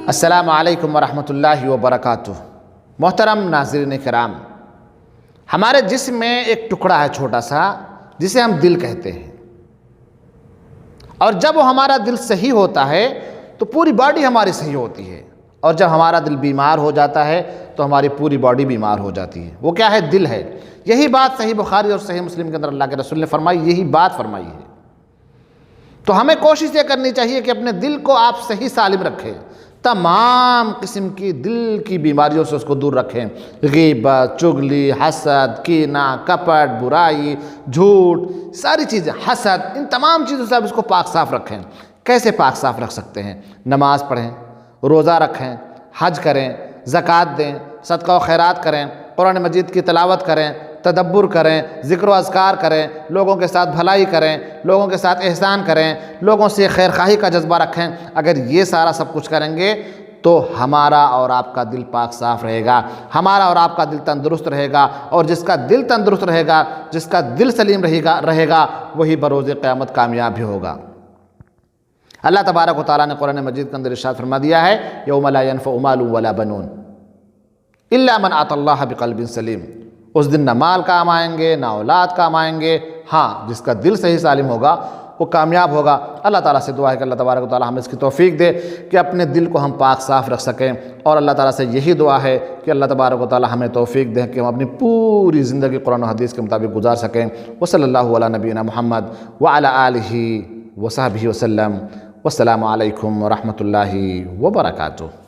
السلام علیکم ورحمۃ اللہ وبرکاتہ۔ محترم ناظرین کرام، ہمارے جسم میں ایک ٹکڑا ہے چھوٹا سا جسے ہم دل کہتے ہیں، اور جب وہ ہمارا دل صحیح ہوتا ہے تو پوری باڈی ہماری صحیح ہوتی ہے، اور جب ہمارا دل بیمار ہو جاتا ہے تو ہماری پوری باڈی بیمار ہو جاتی ہے۔ وہ کیا ہے؟ دل ہے۔ یہی بات صحیح بخاری اور صحیح مسلم کے اندر اللہ کے رسول نے فرمائی، یہی بات فرمائی ہے۔ تو ہمیں کوشش یہ کرنی چاہیے کہ اپنے دل کو آپ صحیح سالم رکھیں، تمام قسم کی دل کی بیماریوں سے اس کو دور رکھیں، غیبت، چغلی، حسد، کینہ، کپٹ، برائی، جھوٹ، ساری چیزیں، حسد، ان تمام چیزوں سے آپ اس کو پاک صاف رکھیں۔ کیسے پاک صاف رکھ سکتے ہیں؟ نماز پڑھیں، روزہ رکھیں، حج کریں، زکوٰۃ دیں، صدقہ و خیرات کریں، قرآن مجید کی تلاوت کریں، تدبر کریں، ذکر و اذکار کریں، لوگوں کے ساتھ بھلائی کریں، لوگوں کے ساتھ احسان کریں، لوگوں سے خیر خواہی کا جذبہ رکھیں۔ اگر یہ سارا سب کچھ کریں گے تو ہمارا اور آپ کا دل پاک صاف رہے گا، ہمارا اور آپ کا دل تندرست رہے گا، اور جس کا دل تندرست رہے گا، جس کا دل سلیم رہے گا وہی بروز قیامت کامیاب بھی ہوگا۔ اللہ تبارک و تعالیٰ نے قرآن مجید کے اندر ارشاد فرما دیا ہے، یوم لا ینفع مال ولا بنون الا من آتی اللہ بقلب سلیم۔ اس دن نہ مال کام آئیں گے، نہ اولاد کام آئیں گے، ہاں جس کا دل صحیح سالم ہوگا وہ کامیاب ہوگا۔ اللہ تعالیٰ سے دعا ہے کہ اللہ تبارک و تعالیٰ ہمیں اس کی توفیق دے کہ اپنے دل کو ہم پاک صاف رکھ سکیں، اور اللہ تعالیٰ سے یہی دعا ہے کہ اللہ تبارک و تعالیٰ ہمیں توفیق دے کہ ہم اپنی پوری زندگی قرآن و حدیث کے مطابق گزار سکیں۔ وصلی اللہ علی نبینا محمد وعلی آلہ وصحبہ وسلم۔ والسلام علیکم ورحمۃ اللہ وبرکاتہ۔